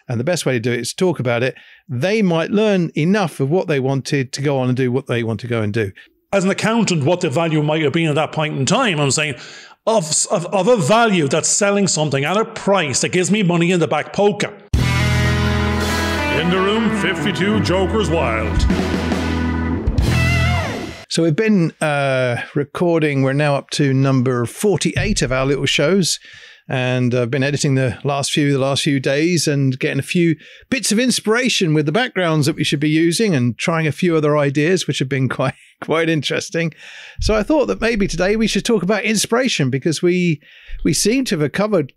and the best way to do it is to talk about it, they might learn enough of what they wanted to go on and do what they want to go and do. As an accountant, what the value might have been at that point in time, I'm saying, of a value that's selling something at a price that gives me money in the back pocket. In the room, 52 Jokers Wild. So we've been recording, we're now up to number 48 of our little shows. And I've been editing the last few days and getting a few bits of inspiration with the backgrounds that we should be using and trying a few other ideas, which have been quite interesting. So I thought that maybe today we should talk about inspiration, because we seem to have covered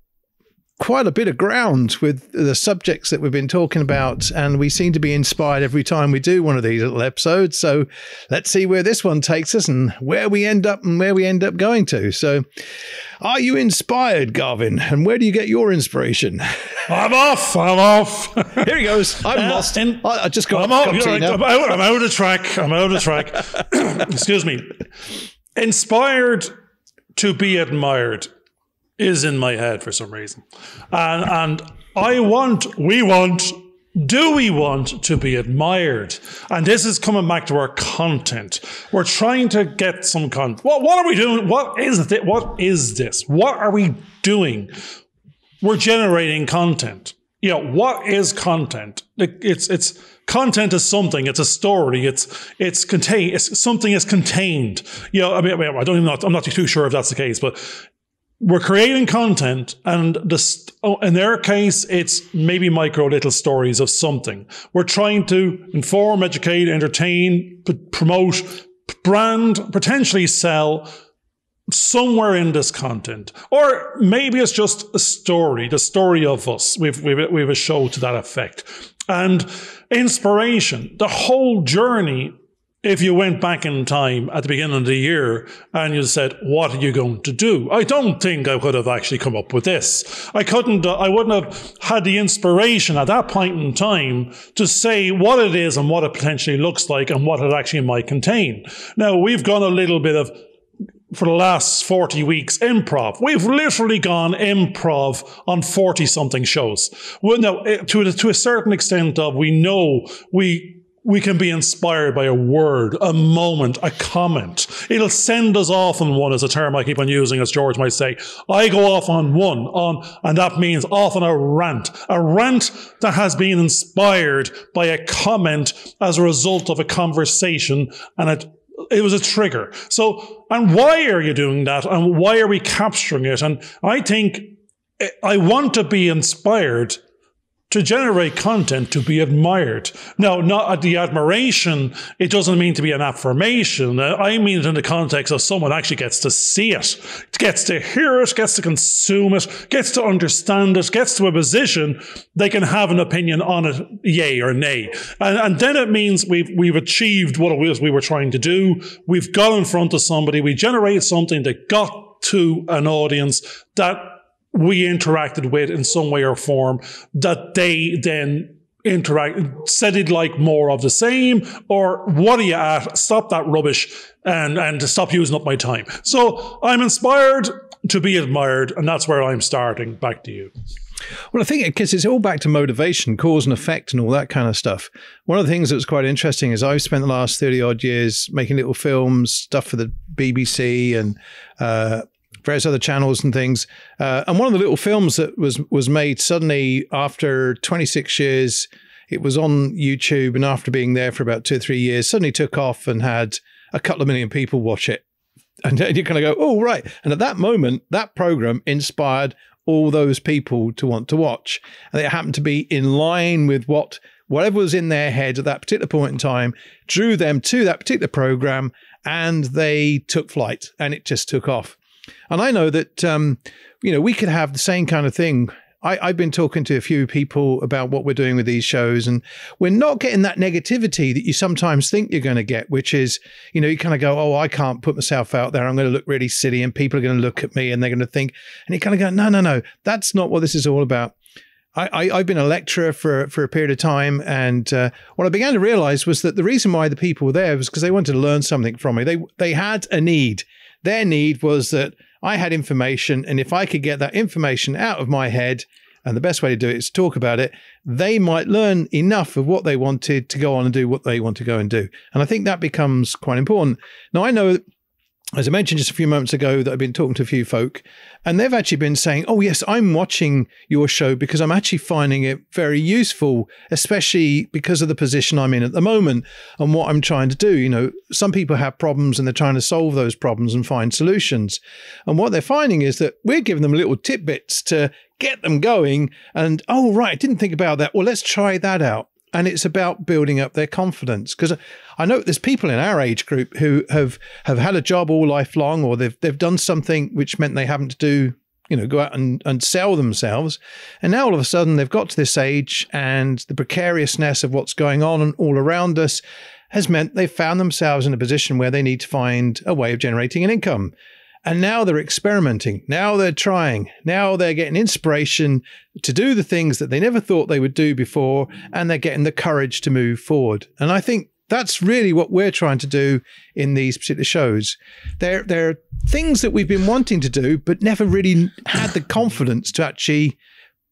quite a bit of ground with the subjects that we've been talking about, and we seem to be inspired every time we do one of these little episodes. So let's see where this one takes us and where we end up going to. So are you inspired, Garvin? And where do you get your inspiration? I'm off. Here he goes. I'm lost. I just got I'm out of track. Excuse me. Inspired to be admired is in my head for some reason. And we want to be admired? And this is coming back to our content. We're trying to get some content. What are we doing? What is this? What are we doing? We're generating content. You know, what is content? It's content is something. It's a story. It's contained. Something is contained. You know, I mean, I'm not too sure if that's the case, but we're creating content, and in their case, it's maybe micro little stories of something. We're trying to inform, educate, entertain, promote, brand, potentially sell somewhere in this content. Or maybe it's just a story, the story of us. We've a show to that effect. And inspiration, the whole journey. If you went back in time at the beginning of the year and you said, what are you going to do? I don't think I could have actually come up with this. I wouldn't have had the inspiration at that point in time to say what it is and what it potentially looks like and what it actually might contain. Now, we've gone a little bit of, for the last 40 weeks, improv. We've literally gone improv on 40-something shows. Well, now, to a certain extent we know we can be inspired by a word, a moment, a comment. It'll send us off on one, is a term I keep on using, as George might say. I go off on one, and that means off on a rant that has been inspired by a comment as a result of a conversation, and it was a trigger. So, and why are you doing that? And why are we capturing it? And I think I want to be inspired to generate content to be admired. Now, not the admiration, it doesn't mean to be an affirmation. I mean it in the context of someone actually gets to see it, gets to hear it, gets to consume it, gets to understand it, gets to a position they can have an opinion on it, yay or nay. And then it means we've achieved what it was we were trying to do. We've got in front of somebody, we generated something that got to an audience that we interacted with in some way or form, that they then said it'd like more of the same, or what are you at? Stop that rubbish and to stop using up my time. So I'm inspired to be admired, and that's where I'm starting. Back to you. Well, I think because it's all back to motivation, cause and effect and all that kind of stuff. One of the things that was quite interesting is I've spent the last 30 odd years making little films, stuff for the BBC and various other channels and things. And one of the little films that was made suddenly after 26 years, it was on YouTube, and after being there for about 2 or 3 years, suddenly took off and had a couple of million people watch it. And you kind of go, oh, right. And at that moment, that program inspired all those people to want to watch. And it happened to be in line with whatever was in their head at that particular point in time, drew them to that particular program, and they took flight, and it just took off. And I know that, we could have the same kind of thing. I've been talking to a few people about what we're doing with these shows, and we're not getting that negativity that you sometimes think you're going to get, which is, you kind of go, oh, I can't put myself out there. I'm going to look really silly and people are going to look at me and they're going to think, and you kind of go, no, that's not what this is all about. I've been a lecturer for a period of time, and what I began to realize was that the reason why the people were there was because they wanted to learn something from me. They had a need. Their need was that I had information, and if I could get that information out of my head and the best way to do it is to talk about it, they might learn enough of what they wanted to go on and do what they want to go and do. And I think that becomes quite important. Now, I know, as I mentioned just a few moments ago, that I've been talking to a few folk, and they've actually been saying, oh, yes, I'm watching your show because I'm actually finding it very useful, especially because of the position I'm in at the moment and what I'm trying to do. You know, some people have problems and they're trying to solve those problems and find solutions. And what they're finding is that we're giving them little tidbits to get them going. And, oh, right, I didn't think about that. Well, let's try that out. And it's about building up their confidence, because I know there's people in our age group who have had a job all life long, or they've done something which meant they haven't to do, go out and sell themselves. And now all of a sudden they've got to this age, and the precariousness of what's going on and all around us has meant they've found themselves in a position where they need to find a way of generating an income. And now they're experimenting. Now they're trying. Now they're getting inspiration to do the things that they never thought they would do before. And they're getting the courage to move forward. And I think that's really what we're trying to do in these particular shows. There are things that we've been wanting to do, but never really had the confidence to actually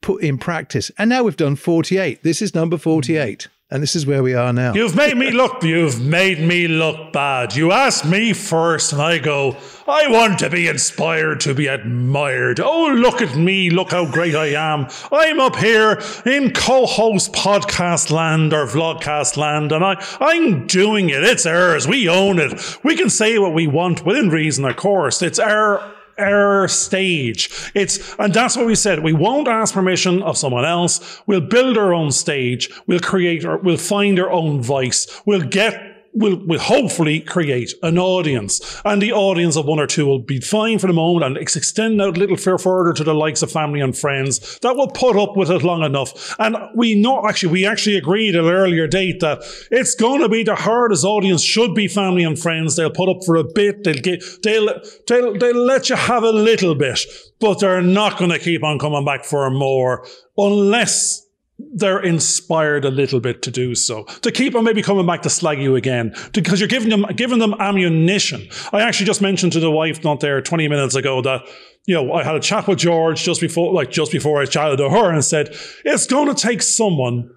put in practice. And now we've done 48. This is number 48. And this is where we are now. You've made me look bad. You asked me first, and I go, I want to be inspired, to be admired. Oh, look at me. Look how great I am. I'm up here in co-host podcast land or vlogcast land, and I'm doing it. It's ours. We own it. We can say what we want within reason, of course. It's our stage. And that's what we said. We won't ask permission of someone else. We'll build our own stage. We'll find our own voice. We'll hopefully create an audience, and the audience of one or two will be fine for the moment, and extend out a little further to the likes of family and friends that will put up with it long enough. And we actually agreed at an earlier date that it's going to be the hardest audience should be family and friends. They'll put up for a bit. They'll let you have a little bit, but they're not going to keep on coming back for more unless they're inspired a little bit to do so, to keep on maybe coming back to slag you again, because you're giving them ammunition. I actually just mentioned to the wife not there 20 minutes ago that, I had a chat with George just before I chatted to her, and said, it's going to take someone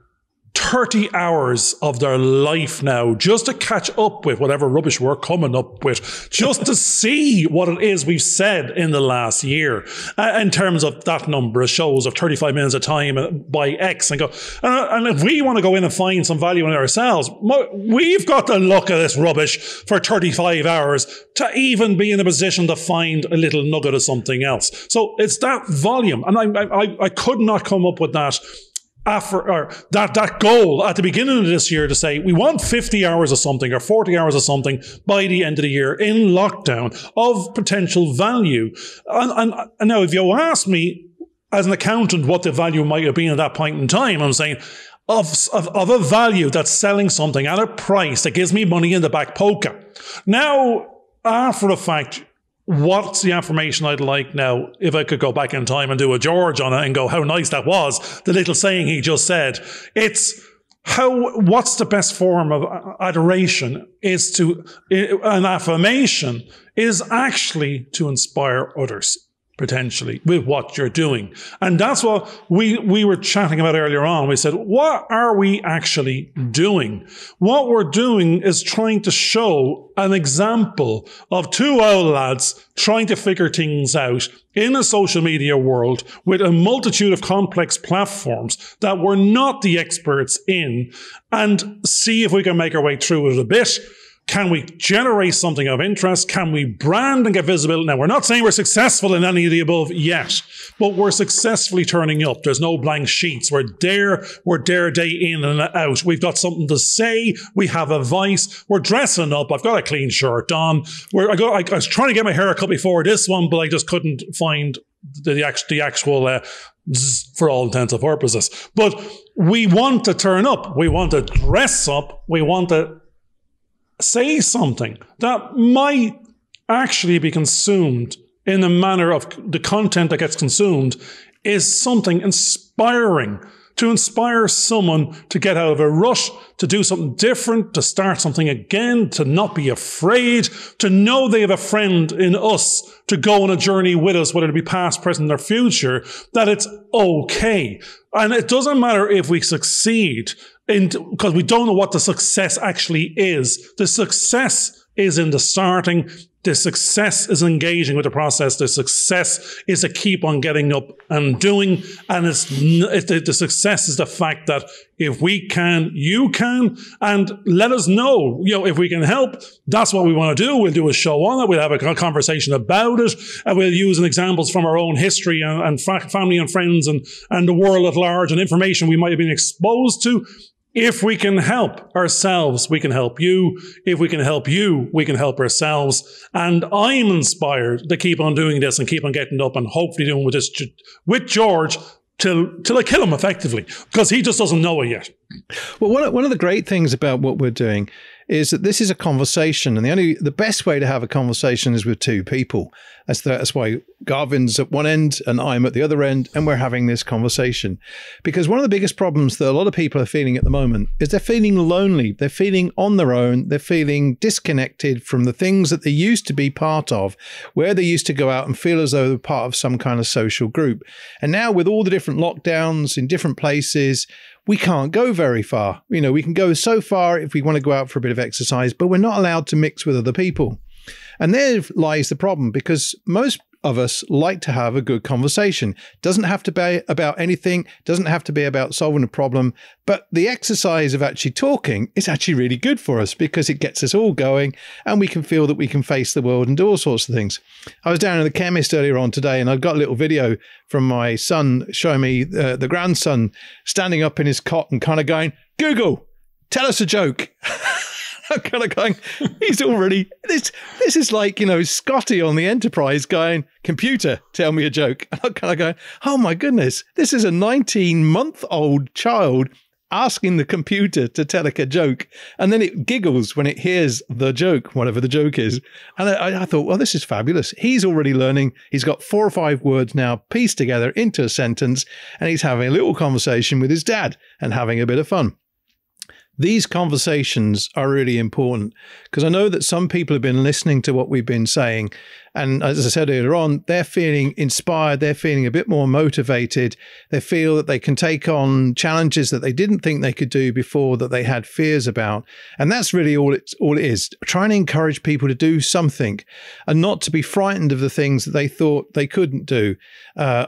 30 hours of their life now just to catch up with whatever rubbish we're coming up with, just to see what it is we've said in the last year in terms of that number of shows of 35 minutes a time by X, and go, and if we want to go in and find some value in ourselves, we've got to look at this rubbish for 35 hours to even be in a position to find a little nugget of something else. So it's that volume, and I could not come up with that that goal at the beginning of this year to say we want 50 hours of something or 40 hours of something by the end of the year in lockdown of potential value. And now if you ask me as an accountant what the value might have been at that point in time, I'm saying of a value that's selling something at a price that gives me money in the back pocket. Now, after the fact, what's the affirmation I'd like now if I could go back in time and do a George on it and go, how nice that was, the little saying he just said. What's the best form of adoration an affirmation is actually to inspire others, potentially, with what you're doing. And that's what we were chatting about earlier on. We said, what are we actually doing? What we're doing is trying to show an example of two old lads trying to figure things out in a social media world with a multitude of complex platforms that we're not the experts in, and see if we can make our way through it a bit. Can we generate something of interest? Can we brand and get visibility? Now, we're not saying we're successful in any of the above yet, but we're successfully turning up. There's no blank sheets. We're there day in and out. We've got something to say. We have a voice. We're dressing up. I've got a clean shirt on. I was trying to get my hair cut before this one, but I just couldn't find the actual for all intents and purposes. But we want to turn up. We want to dress up. We want to say something that might actually be consumed in the manner of the content that gets consumed is something inspiring to inspire someone to get out of a rut, to do something different, to start something again, to not be afraid, to know they have a friend in us to go on a journey with us, whether it be past, present, or future, that it's okay. And it doesn't matter if we succeed, because we don't know what the success actually is. The success is in the starting. The success is engaging with the process. The success is to keep on getting up and doing. And the success is the fact that if we can, you can, and let us know, if we can help. That's what we want to do. We'll do a show on it. We'll have a conversation about it. And we'll use examples from our own history and family and friends and the world at large and information we might have been exposed to. If we can help ourselves, we can help you. If we can help you, we can help ourselves. And I'm inspired to keep on doing this and keep on getting up and hopefully doing with George till I kill him effectively, because he just doesn't know it yet. Well, one of the great things about what we're doing is that this is a conversation, and the best way to have a conversation is with two people. That's why Garvin's at one end and I'm at the other end, and we're having this conversation. Because one of the biggest problems that a lot of people are feeling at the moment is they're feeling lonely, they're feeling on their own, they're feeling disconnected from the things that they used to be part of, where they used to go out and feel as though they're part of some kind of social group. And now with all the different lockdowns in different places, we can't go very far. We can go so far if we want to go out for a bit of exercise, but we're not allowed to mix with other people. And there lies the problem, because most of us like to have a good conversation. Doesn't have to be about anything, doesn't have to be about solving a problem, but the exercise of actually talking is actually really good for us because it gets us all going and we can feel that we can face the world and do all sorts of things. I was down in the chemist earlier on today and I've got a little video from my son showing me the grandson standing up in his cot and kind of going, "Google, tell us a joke." I'm kind of going, he's already, this is like, Scotty on the Enterprise going, "Computer, tell me a joke." And I'm kind of going, oh my goodness, this is a 19-month-old child asking the computer to tell it a joke. And then it giggles when it hears the joke, whatever the joke is. And I thought, well, this is fabulous. He's already learning. He's got 4 or 5 words now pieced together into a sentence, and he's having a little conversation with his dad and having a bit of fun. These conversations are really important because I know that some people have been listening to what we've been saying. And as I said earlier on, they're feeling inspired. They're feeling a bit more motivated. They feel that they can take on challenges that they didn't think they could do before, that they had fears about. And that's really all it is. Trying to encourage people to do something and not to be frightened of the things that they thought they couldn't do. We're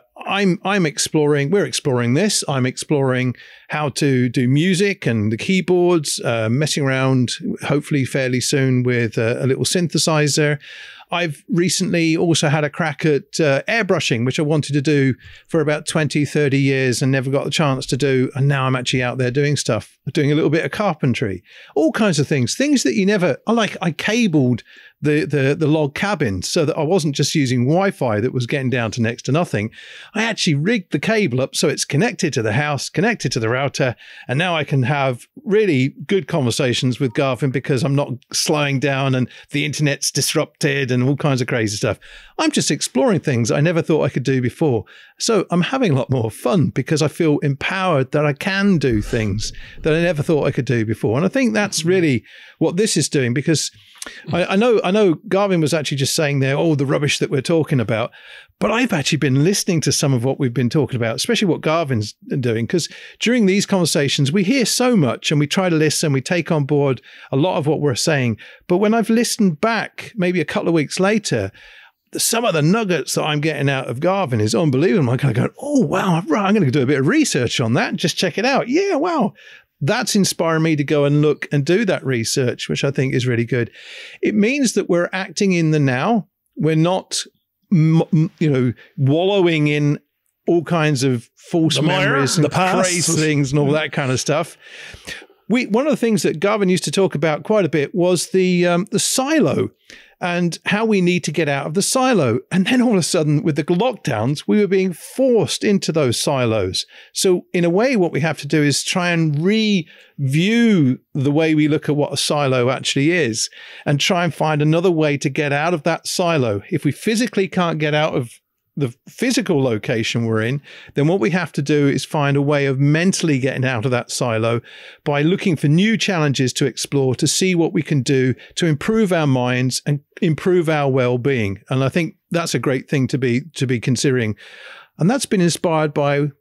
exploring this. I'm exploring how to do music and the keyboards, messing around hopefully fairly soon with a little synthesizer. I've recently also had a crack at airbrushing, which I wanted to do for about 20, 30 years and never got the chance to do. And now I'm actually out there doing stuff, doing a little bit of carpentry, all kinds of things that you never, I cabled the log cabin so that I wasn't just using Wi-Fi that was getting down to next to nothing. I actually rigged the cable up so it's connected to the house, connected to the router, and now I can have really good conversations with Garvin because I'm not slowing down and the internet's disrupted and all kinds of crazy stuff. I'm just exploring things I never thought I could do before. So I'm having a lot more fun because I feel empowered that I can do things that I never thought I could do before. And I think that's really what this is doing, because I know Garvin was actually just saying there, the rubbish that we're talking about, but I've actually been listening to some of what we've been talking about, especially what Garvin's doing, because during these conversations, we hear so much and we try to listen, we take on board a lot of what we're saying. But when I've listened back, maybe a couple of weeks later, some of the nuggets that I'm getting out of Garvin is unbelievable. I'm kind of going, oh, wow, right, I'm going to do a bit of research on that and just check it out. Yeah, wow. That's inspiring me to go and look and do that research, which I think is really good. It means that we're acting in the now. We're not, wallowing in all kinds of false memories and crazy things and all that kind of stuff. One of the things that Garvin used to talk about quite a bit was the silo and how we need to get out of the silo. And then all of a sudden, with the lockdowns, we were being forced into those silos. So in a way, what we have to do is try and review the way we look at what a silo actually is and try and find another way to get out of that silo. If we physically can't get out of the physical location we're in, then what we have to do is find a way of mentally getting out of that silo by looking for new challenges to explore, to see what we can do to improve our minds and improve our well-being. And I think that's a great thing to be considering. And that's been inspired by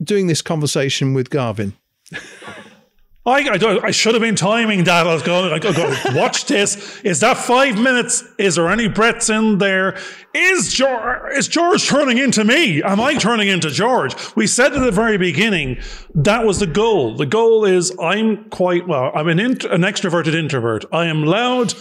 doing this conversation with Garvin. I should have been timing that. I go, watch this. Is that 5 minutes? Is there any breaths in there? Is George turning into me? Am I turning into George? We said at the very beginning, that was the goal. The goal is I'm an extroverted introvert. I am loud.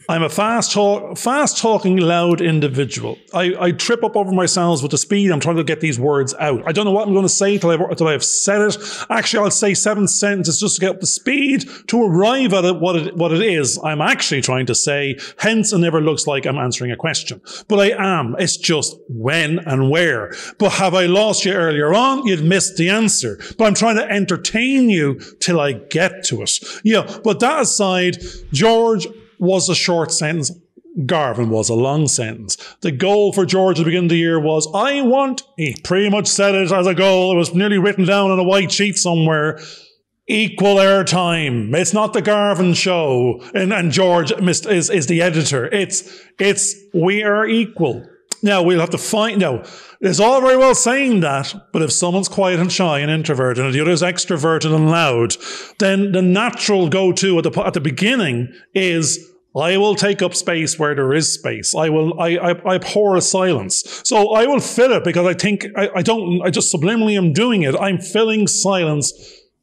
I'm a fast-talking, loud individual. I trip up over myself with the speed I'm trying to get these words out. I don't know what I'm going to say till I've said it. Actually, I'll say 7 sentences just to get up the speed to arrive at what it is I'm actually trying to say. Hence, it never looks like I'm answering a question. But I am. It's just when and where. But have I lost you earlier on? You'd missed the answer. But I'm trying to entertain you till I get to it. Yeah. But that aside, George was a short sentence. Garvin was a long sentence. The goal for George at the beginning of the year was, he pretty much said it as a goal. It was nearly written down on a white sheet somewhere. Equal airtime. It's not the Garvin show. And George is the editor. It's we are equal. Now, we'll have to find, now, it's all very well saying that, but if someone's quiet and shy and introverted and the other's extroverted and loud, then the natural go-to at the beginning is, I will take up space where there is space. I abhor a silence. So I will fill it because I think, I just subliminally am doing it. I'm filling silence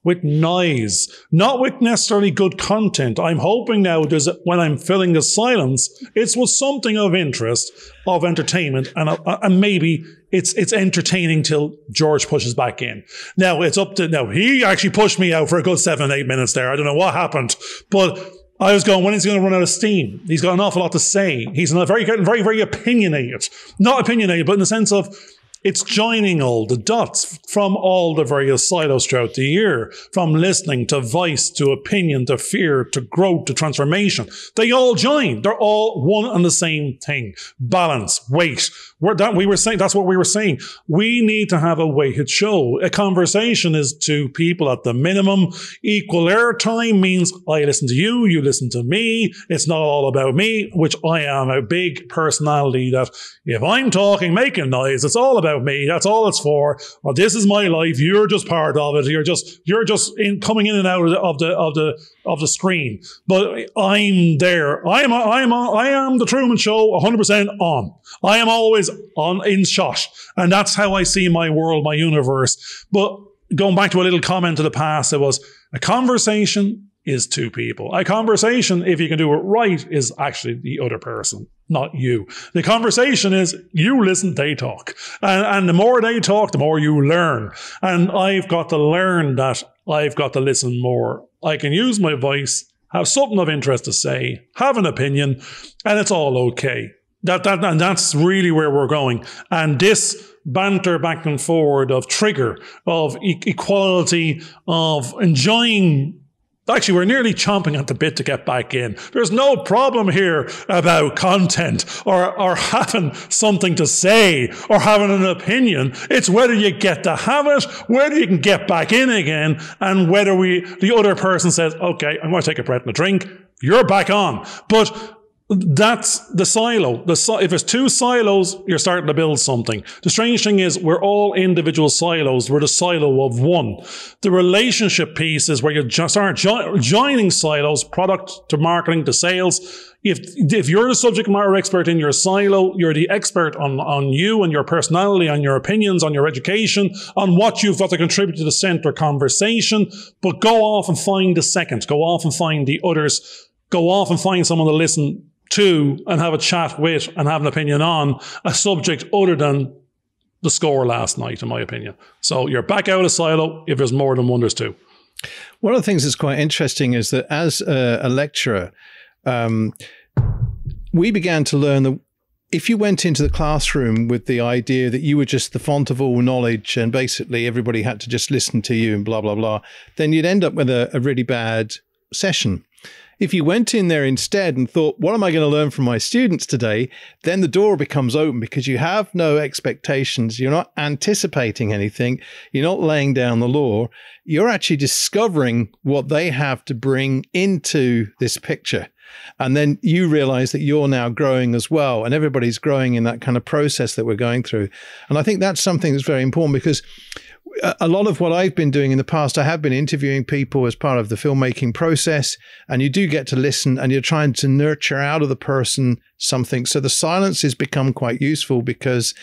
with noise, not with necessarily good content. I'm hoping now when I'm filling the silence, it's with something of interest, of entertainment, and maybe it's entertaining till George pushes back in. Now he actually pushed me out for a good 7-8 minutes there. I don't know what happened, but I was going, when is he going to run out of steam? He's got an awful lot to say. He's very, very opinionated. Not opinionated, but in the sense of, it's joining all the dots from all the various silos throughout the year, from listening to voice, to opinion, to fear, to growth, to transformation. They all join. They're all one and the same thing. Balance, weight. That's what we were saying. We need to have a weighted show. A conversation is two people at the minimum. Equal airtime means I listen to you, you listen to me. It's not all about me, which I am a big personality that if I'm talking, making noise, it's all about me. That's all it's for. Well, this is my life. You're just part of it. You're just coming in and out of the screen. But I'm there. I am the Truman Show 100% on. I am always on in shot. And that's how I see my world, my universe. But going back to a little comment of the past, it was a conversation is two people. A conversation, if you can do it right, is actually the other person, not you. The conversation is you listen, they talk. And the more they talk, the more you learn. And I've got to learn that I've got to listen more. I can use my voice, have something of interest to say, have an opinion, and it's all okay. And that's really where we're going. And this banter back and forward of trigger, of equality, of enjoying. Actually, we're nearly chomping at the bit to get back in. There's no problem here about content or having something to say or having an opinion. It's whether you get to have it, whether you can get back in again, and whether the other person says, okay, I'm going to take a breath and a drink. You're back on. But that's the silo. If there's two silos, you're starting to build something. The strange thing is we're all individual silos. We're the silo of one. The relationship piece is where you start joining silos, product to marketing to sales. If you're the subject matter expert in your silo, you're the expert on you and your personality, on your opinions, on your education, on what you've got to contribute to the center conversation. But go off and find the second. Go off and find the others. Go off and find someone to listen to and have a chat with and have an opinion on a subject other than the score last night, in my opinion. So you're back out of silo. If there's more than one, there's two. One of the things that's quite interesting is that as a lecturer, we began to learn that if you went into the classroom with the idea that you were just the font of all knowledge and basically everybody had to just listen to you and blah, blah, blah, then you'd end up with a really bad session. If you went in there instead and thought, what am I going to learn from my students today? Then the door becomes open because you have no expectations. You're not anticipating anything. You're not laying down the law. You're actually discovering what they have to bring into this picture. And then you realize that you're now growing as well. And everybody's growing in that kind of process that we're going through. And I think that's something that's very important, because a lot of what I've been doing in the past, I have been interviewing people as part of the filmmaking process, and you do get to listen and you're trying to nurture out of the person something. So the silences become quite useful because,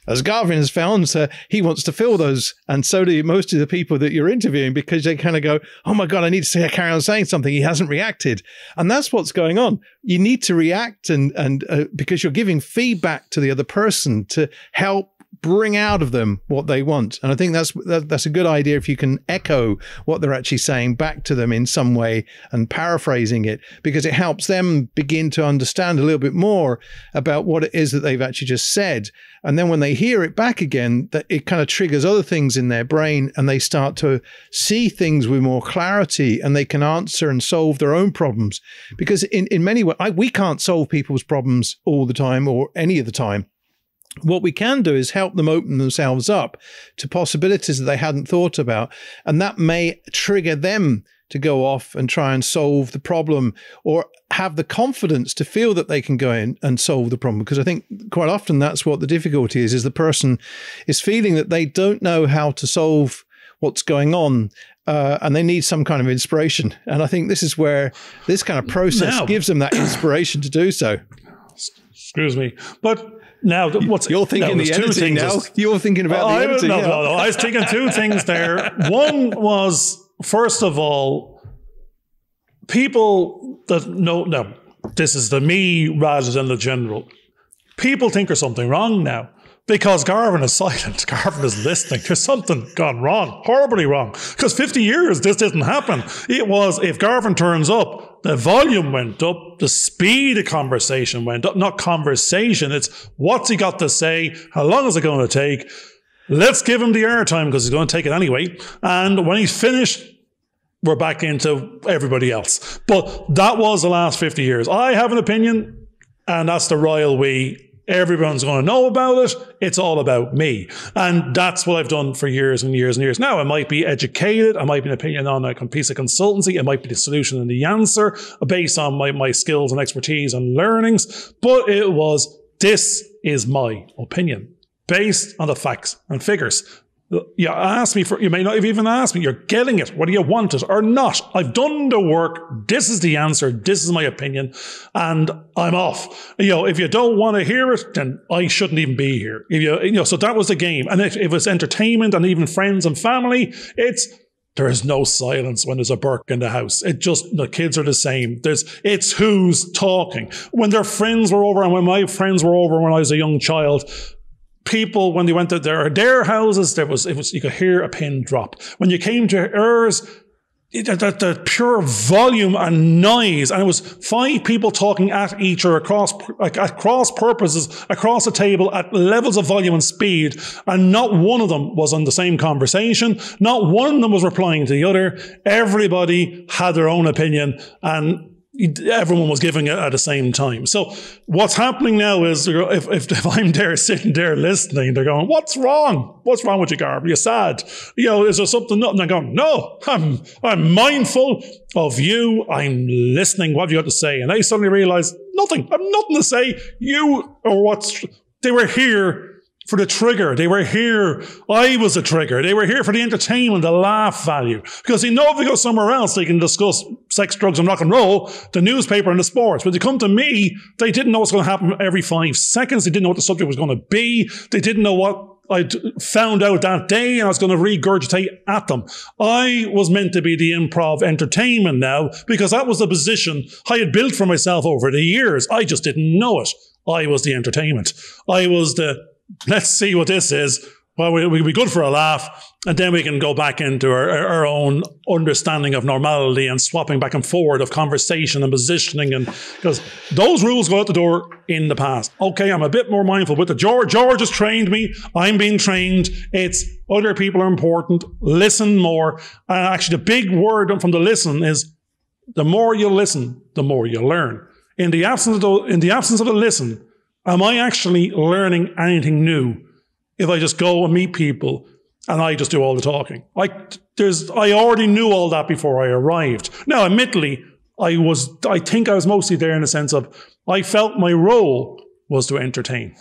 as Garvin has found, he wants to fill those. And so do most of the people that you're interviewing, because they kind of go, oh my God, I need to carry on saying something. He hasn't reacted. And that's what's going on. You need to react and because you're giving feedback to the other person to help bring out of them what they want. And I think that's a good idea if you can echo what they're actually saying back to them in some way and paraphrasing it, because it helps them begin to understand a little bit more about what it is that they've actually just said. And then when they hear it back again, that it kind of triggers other things in their brain, and they start to see things with more clarity, and they can answer and solve their own problems. Because in many ways, we can't solve people's problems all the time or any of the time. What we can do is help them open themselves up to possibilities that they hadn't thought about. And that may trigger them to go off and try and solve the problem, or have the confidence to feel that they can go in and solve the problem. Because I think quite often that's what the difficulty is the person is feeling that they don't know how to solve what's going on. And they need some kind of inspiration. And I think this is where this kind of process gives them that inspiration to do so. Excuse me. But now, you're thinking the editing now. You're thinking about the editing. No. I was thinking two things there. One was, first of all, people that no, this is the me rather than the general. People think there's something wrong now because Garvin is silent. Garvin is listening. There's something gone wrong, horribly wrong. Because 50 years, this didn't happen. It was, if Garvin turns up, the volume went up, the speed of conversation went up. Not conversation, it's what's he got to say, how long is it going to take? Let's give him the airtime because he's going to take it anyway. And when he's finished, we're back into everybody else. But that was the last 50 years. I have an opinion, and that's the royal we. Everyone's going to know about it. It's all about me. And that's what I've done for years and years and years. Now, I might be educated. I might be an opinion on a piece of consultancy. It might be the solution and the answer based on my skills and expertise and learnings. But it was, this is my opinion based on the facts and figures. You ask me you may not have even asked me, you're getting it, whether you want it or not. I've done the work. This is the answer. This is my opinion. And I'm off. If you don't want to hear it, then I shouldn't even be here. So that was the game. And if it's entertainment and even friends and family, there is no silence when there's a Burke in the house. The kids are the same. It's who's talking. When their friends were over, and when my friends were over when I was a young child, people, when they went to their houses, you could hear a pin drop. When you came to ours, the pure volume and noise, and it was 5 people talking at each other at cross purposes, across the table at levels of volume and speed, and not one of them was on the same conversation. Not one of them was replying to the other. Everybody had their own opinion, and everyone was giving it at the same time. So what's happening now is, if I'm there sitting there listening, they're going, what's wrong? What's wrong with you, Garvin? You're sad. Is there something? And I'm going, no, I'm mindful of you. I'm listening. What have you got to say? And I suddenly realized nothing. I have nothing to say. They were here for the trigger. They were here. I was a trigger. They were here for the entertainment, the laugh value. Because if they go somewhere else, they can discuss sex, drugs, and rock and roll, the newspaper and the sports. But they come to me, they didn't know what's going to happen every 5 seconds. They didn't know what the subject was going to be. They didn't know what I'd found out that day, and I was going to regurgitate at them. I was meant to be the improv entertainment now, because that was the position I had built for myself over the years. I just didn't know it. I was the entertainment. I was let's see what this is. Well, we'll be good for a laugh, and then we can go back into our own understanding of normality and swapping back and forward of conversation and positioning. And because those rules go out the door in the past. Okay, I'm a bit more mindful with George has trained me. I'm being trained. It's other people are important. Listen more. And actually, the big word from the listen is The more you listen, the more you learn. In the absence of a listen, am I actually learning anything new if I just go and meet people and I just do all the talking? I already knew all that before I arrived. Now, admittedly, I think I was mostly there in the sense of I felt my role was to entertain.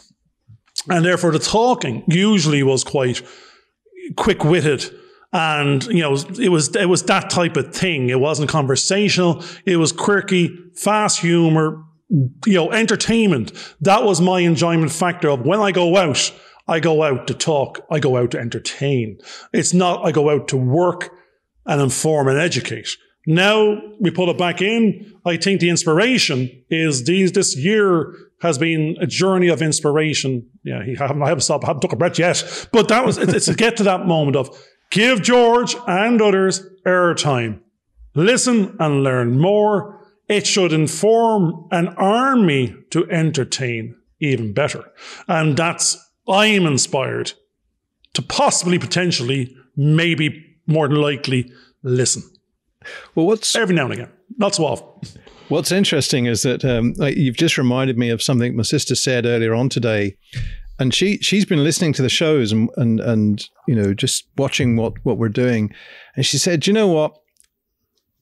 And therefore the talking usually was quite quick-witted. And, you know, it was that type of thing. It wasn't conversational. It was quirky, fast humor, you know, entertainment. That was my enjoyment factor of when I go out to talk. I go out to entertain. It's not I go out to work and inform and educate. Now we put it back in. I think the inspiration is this year has been a journey of inspiration. Yeah, I haven't stopped. I haven't took a breath yet. But it's to get to that moment of give George and others airtime. Listen and learn more. It should inform and arm me to entertain even better. And I'm inspired to possibly, potentially, maybe more than likely, listen. Well, every now and again, not so often. What's interesting is that you've just reminded me of something my sister said earlier on today. And she's been listening to the shows and you know, just watching what we're doing. And she said, you know what?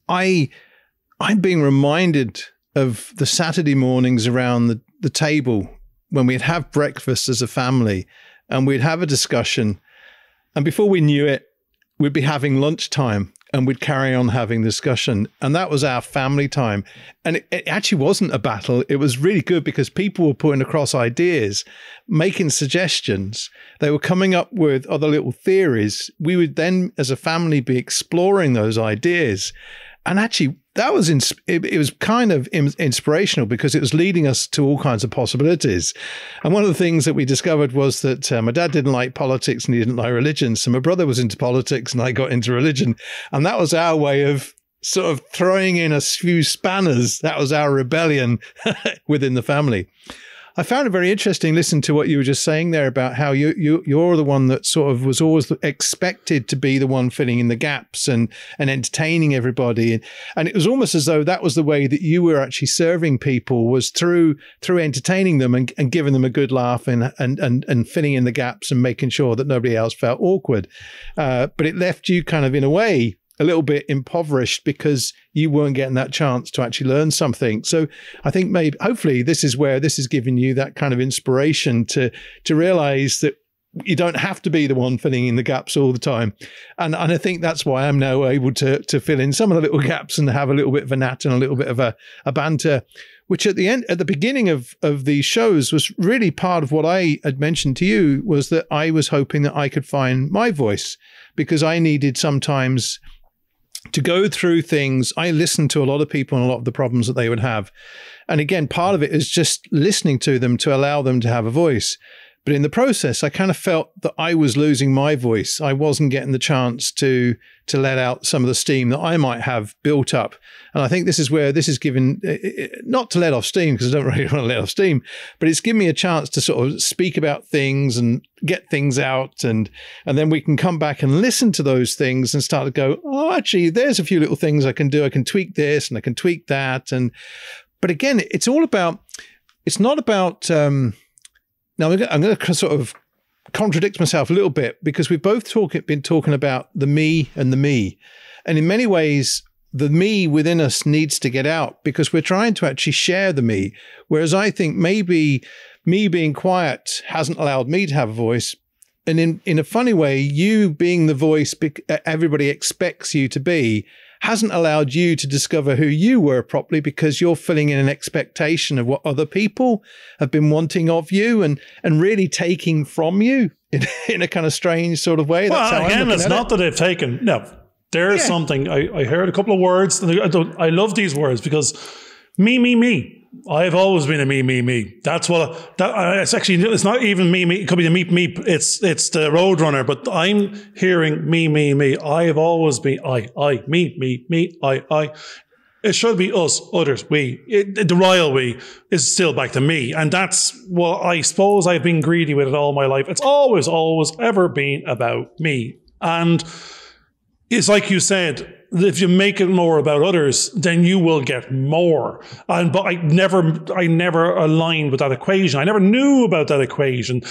I'm being reminded of the Saturday mornings around the table when we'd have breakfast as a family and we'd have a discussion. And before we knew it, we'd be having lunchtime and we'd carry on having discussion. And that was our family time. And it actually wasn't a battle. It was really good because people were putting across ideas, making suggestions. They were coming up with other little theories. We would then, as a family, be exploring those ideas. And actually, that was it was kind of inspirational because it was leading us to all kinds of possibilities. And one of the things that we discovered was that my dad didn't like politics and he didn't like religion. So my brother was into politics and I got into religion. And that was our way of sort of throwing in a few spanners. That was our rebellion within the family. I found it very interesting listening to what you were just saying there about how you're the one that sort of was always expected to be the one filling in the gaps and entertaining everybody. And it was almost as though that was the way that you were actually serving people, was through entertaining them and giving them a good laugh and filling in the gaps and making sure that nobody else felt awkward. But it left you kind of, in a way, a little bit impoverished because you weren't getting that chance to actually learn something. So I think maybe, hopefully, this is where this is giving you that kind of inspiration to realize that you don't have to be the one filling in the gaps all the time. And I think that's why I'm now able to fill in some of the little gaps and have a little bit of a nat and a little bit of a banter, which at the beginning of these shows was really part of what I had mentioned to you, was that I was hoping that I could find my voice, because I needed sometimes to go through things. I listened to a lot of people and a lot of the problems that they would have. And again, part of it is just listening to them to allow them to have a voice. But in the process, I kind of felt that I was losing my voice. I wasn't getting the chance to let out some of the steam that I might have built up. And I think this is where this is given, not to let off steam, because I don't really want to let off steam, but it's given me a chance to sort of speak about things and get things out. And then we can come back and listen to those things and start to go, oh, actually, there's a few little things I can do. I can tweak this and I can tweak that. But again, it's not about, now, I'm going to sort of contradict myself a little bit, because we've both been talking about the me and the me. And in many ways, the me within us needs to get out, because we're trying to actually share the me. Whereas I think maybe me being quiet hasn't allowed me to have a voice. And in a funny way, you being the voice everybody expects you to be hasn't allowed you to discover who you were properly, because you're filling in an expectation of what other people have been wanting of you and really taking from you in a kind of strange sort of way. That's well, again, it's not that they've taken. No, there's something. I heard a couple of words. I love these words because me. I've always been a me. That's what. It's actually. It's not even me. It could be the me. It's the Roadrunner. But I'm hearing me. I've always been I, me, I. It should be us, others, we. The royal we is still back to me, and that's what I suppose I've been greedy with it all my life. It's always ever been about me, and it's like you said. if you make it more about others, then you will get more. But I never aligned with that equation. I never knew about that equation.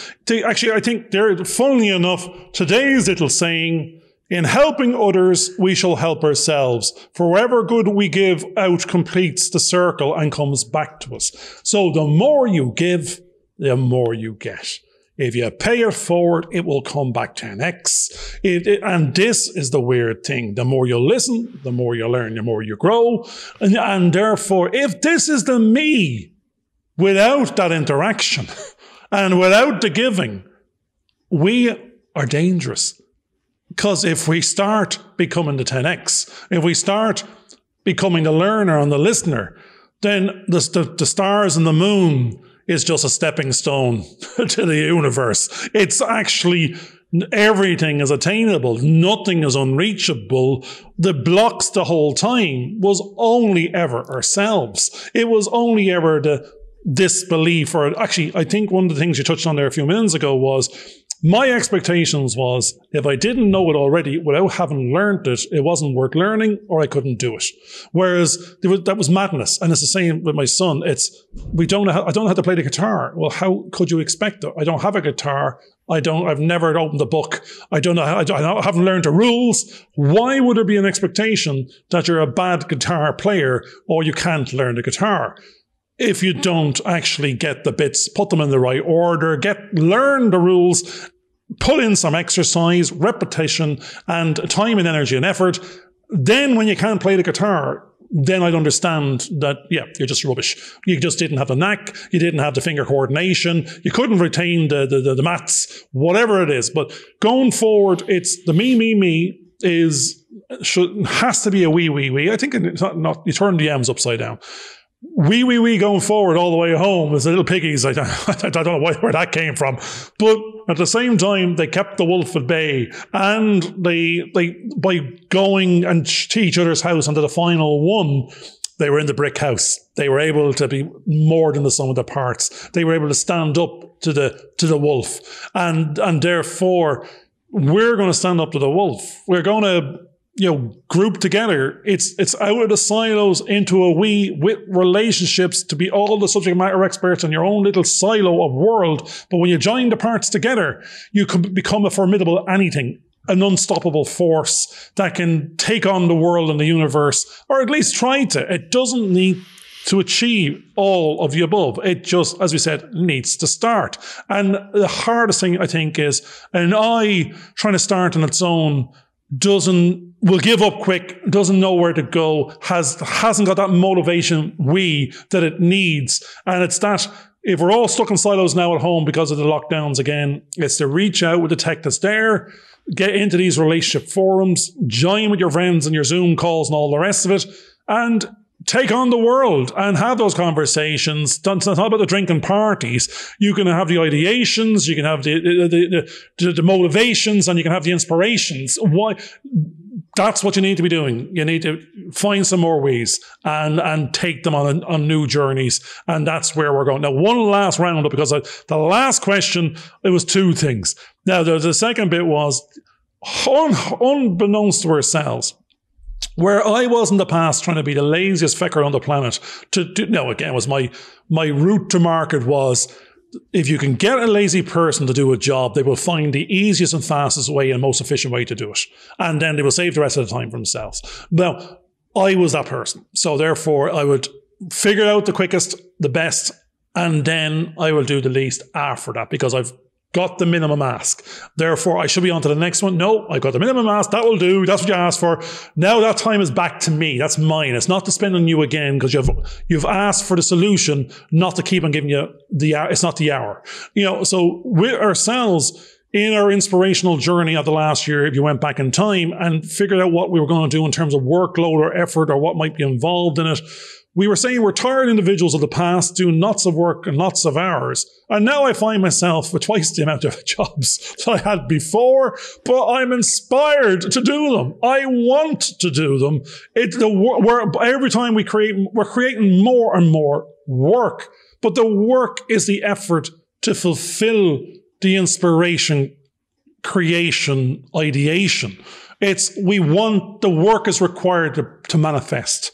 Actually, I think funnily enough, today's little saying, in helping others, we shall help ourselves. For whatever good we give out completes the circle and comes back to us. So the more you give, the more you get. If you pay it forward, it will come back 10x. And this is the weird thing. The more you listen, the more you learn, the more you grow. And therefore, if this is the me without that interaction and without the giving, we are dangerous. Because if we start becoming the 10x, if we start becoming the learner and the listener, then the stars and the moon is just a stepping stone to the universe. It's actually, everything is attainable. Nothing is unreachable. The blocks the whole time was only ever ourselves. It was only ever the disbelief, or actually, I think one of the things you touched on there a few minutes ago was, my expectations was, if I didn't know it already, without having learned it, it wasn't worth learning, or I couldn't do it. Whereas that was madness. And it's the same with my son. I don't know how to play the guitar. Well, how could you expect it? I don't have a guitar. I've never opened a book. I haven't learned the rules. Why would there be an expectation that you're a bad guitar player or you can't learn the guitar? If you don't actually get the bits, put them in the right order, learn the rules, put in some exercise, repetition, and time and energy and effort, then when you can't play the guitar, then I'd understand that, yeah, you're just rubbish. You just didn't have the knack, you didn't have the finger coordination, you couldn't retain the maths, whatever it is. But going forward, it's the me has to be a we. I think it's not you turn the M's upside down. We going forward all the way home as little piggies. I don't know where that came from. But at the same time, they kept the wolf at bay. And they by going and to each other's house until the final one, they were in the brick house. They were able to be more than the sum of the parts. They were able to stand up to the wolf. And therefore, we're going to stand up to the wolf. We're going to group together. It's out of the silos into a we with relationships to be all the subject matter experts in your own little silo of world. But when you join the parts together, you can become a formidable anything, an unstoppable force that can take on the world and the universe, or at least try to. It doesn't need to achieve all of the above. It just, as we said, needs to start. And the hardest thing, I think, is an eye trying to start on its own will give up quick, doesn't know where to go, hasn't got that motivation that it needs. And it's that, if we're all stuck in silos now at home because of the lockdowns again, it's to reach out with the tech that's there, get into these relationship forums, join with your friends and your Zoom calls and all the rest of it, and take on the world and have those conversations. It's not about the drinking parties. You can have the ideations, you can have the motivations, and you can have the inspirations. Why? That's what you need to be doing. You need to find some more ways and take them on new journeys. And that's where we're going. Now, one last roundup, because the last question, it was two things. Now, the second bit was, unbeknownst to ourselves, where I was in the past trying to be the laziest fecker on the planet. Again, was my route to market was, if you can get a lazy person to do a job, they will find the easiest and fastest way and most efficient way to do it. And then they will save the rest of the time for themselves. Now, I was that person. So therefore, I would figure out the quickest, the best, and then I will do the least after that, because I've got the minimum ask. Therefore, I should be on to the next one. No, I got the minimum ask. That will do. That's what you asked for. Now that time is back to me. That's mine. It's not to spend on you again, because you've asked for the solution, not to keep on giving you the hour. It's not the hour. So with ourselves, in our inspirational journey of the last year, if you went back in time and figured out what we were going to do in terms of workload or effort or what might be involved in it, we were saying we're tired individuals of the past doing lots of work and lots of hours. And now I find myself with twice the amount of jobs that I had before, but I'm inspired to do them. I want to do them. Every time we're creating more and more work, but the work is the effort to fulfill the inspiration, creation, ideation. We want, the work is required to manifest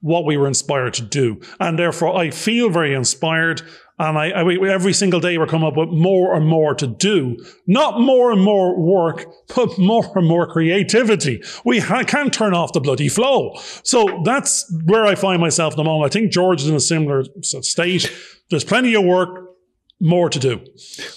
what we were inspired to do. And therefore, I feel very inspired. And every single day we're coming up with more and more to do. Not more and more work, but more and more creativity. We can't turn off the bloody flow. So that's where I find myself at the moment. I think George is in a similar state. There's plenty of work, more to do.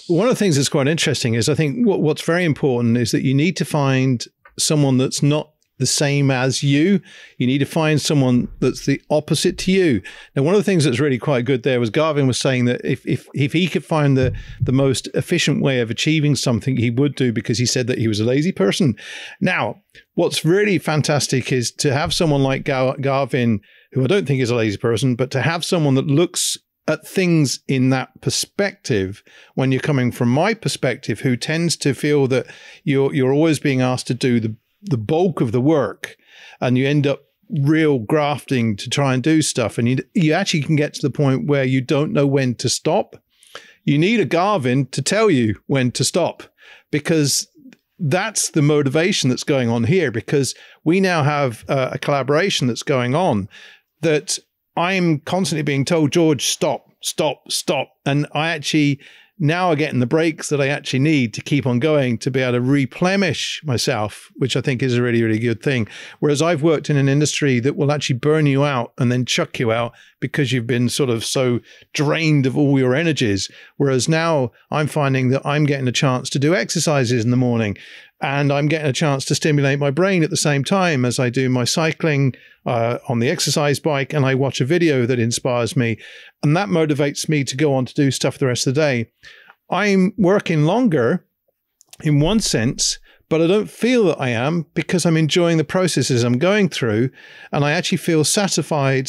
One of the things that's quite interesting is I think what's very important is that you need to find someone that's not the same as you. You need to find someone that's the opposite to you. Now, one of the things that's really quite good there was Garvin was saying that if he could find the most efficient way of achieving something, he would do, because he said that he was a lazy person. Now, what's really fantastic is to have someone like Garvin, who I don't think is a lazy person, but to have someone that looks at things in that perspective, when you're coming from my perspective, who tends to feel that you're always being asked to do the bulk of the work, and you end up real grafting to try and do stuff, and you actually can get to the point where you don't know when to stop. You need a Garvin to tell you when to stop, because that's the motivation that's going on here, because we now have a collaboration that's going on that I'm constantly being told, George, stop, stop, stop. And I actually now are getting the breaks that I actually need to keep on going, to be able to replenish myself, which I think is a really, really good thing. Whereas I've worked in an industry that will actually burn you out and then chuck you out because you've been sort of so drained of all your energies. Whereas now I'm finding that I'm getting a chance to do exercises in the morning, and I'm getting a chance to stimulate my brain at the same time as I do my cycling on the exercise bike, and I watch a video that inspires me. And that motivates me to go on to do stuff the rest of the day. I'm working longer in one sense, but I don't feel that I am, because I'm enjoying the processes I'm going through, and I actually feel satisfied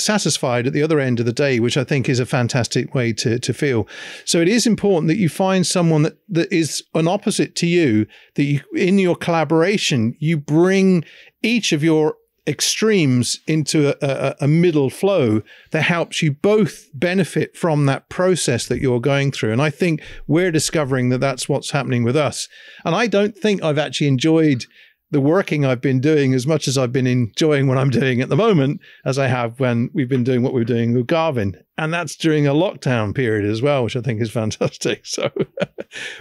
at the other end of the day, which I think is a fantastic way to feel. So it is important that you find someone that is an opposite to you, that you, in your collaboration, you bring each of your extremes into a middle flow that helps you both benefit from that process that you're going through. And I think we're discovering that that's what's happening with us. And I don't think I've actually enjoyed the working I've been doing as much as I've been enjoying what I'm doing at the moment, as I have when we've been doing what we're doing with Garvin. And that's during a lockdown period as well, which I think is fantastic. So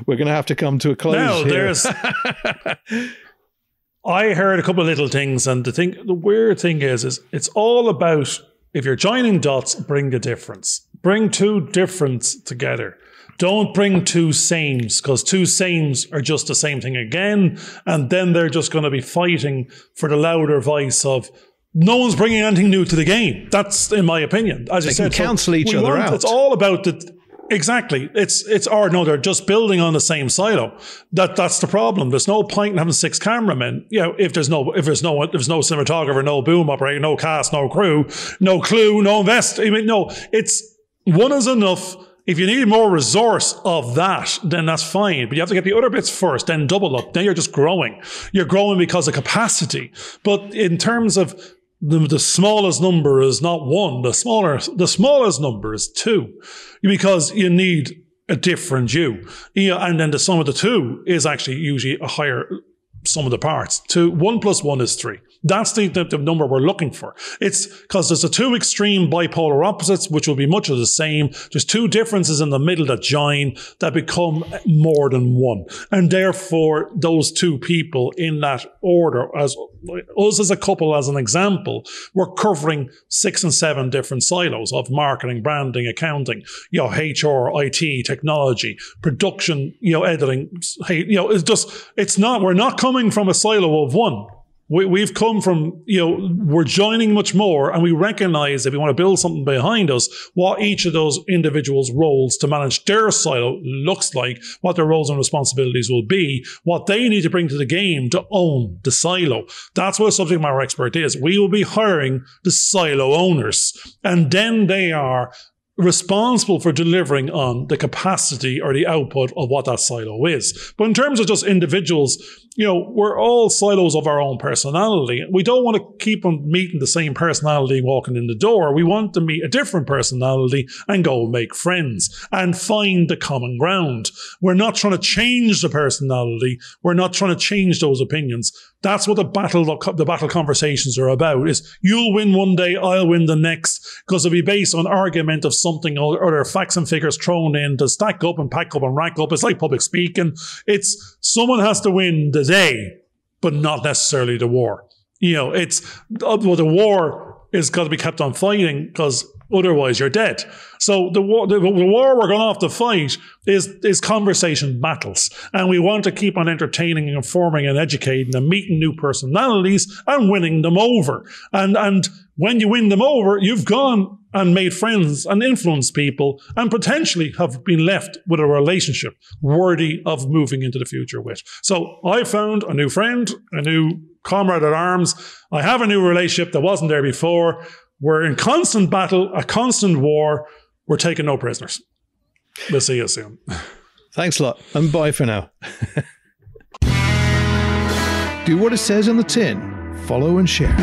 we're going to have to come to a close now, here. I heard a couple of little things, and the weird thing is it's all about, if you're joining dots, bring the difference. Bring two difference together. Don't bring two sames, because two sames are just the same thing again, and then they're just going to be fighting for the louder voice of no one's bringing anything new to the game. That's, in my opinion. As I said, they can cancel each other out. It's all about the... Exactly. They're just building on the same silo. That's the problem. There's no point in having 6 cameramen. You know, if there's no cinematographer, no boom operator, no cast, no crew, no clue, no invest. I mean, no, it's one is enough. If you need more resource of that, then that's fine. But you have to get the other bits first, then double up. Then you're just growing. You're growing because of capacity. But in terms of the smallest number is not 1. The smallest number is 2, because you need a different you. And then the sum of the 2 is actually usually a higher sum of the parts. 1 + 1 is 3. That's the number we're looking for. It's because there's the 2 extreme bipolar opposites, which will be much of the same. There's 2 differences in the middle that join, that become more than 1. And therefore, those 2 people in that order, as us as a couple, as an example, we're covering 6 and 7 different silos of marketing, branding, accounting, HR, IT, technology, production, editing. We're not coming from a silo of 1. We've come from, we're joining much more, and we recognize, if we want to build something behind us, what each of those individuals' roles to manage their silo looks like, what their roles and responsibilities will be, what they need to bring to the game to own the silo. That's what a subject matter expert is. We will be hiring the silo owners, and then they are responsible for delivering on the capacity or the output of what that silo is. But in terms of just individuals, we're all silos of our own personality. We don't want to keep on meeting the same personality walking in the door. We want to meet a different personality and go make friends and find the common ground. We're not trying to change the personality. We're not trying to change those opinions. That's what the battle conversations are about, is you'll win one day, I'll win the next, because it'll be based on argument of something or there are facts and figures thrown in to stack up and pack up and rack up. It's like public speaking. It's someone has to win the day, but not necessarily the war. The war is got to be kept on fighting because otherwise you're dead. So the war we're going to have to fight is conversation battles. And we want to keep on entertaining and informing and educating and meeting new personalities and winning them over. And when you win them over, you've gone and made friends and influenced people and potentially have been left with a relationship worthy of moving into the future with. So I found a new friend, a new comrade at arms. I have a new relationship that wasn't there before. We're in constant battle, a constant war. We're taking no prisoners. We'll see you soon. Thanks a lot, and bye for now. Do what it says on the tin. Follow and share.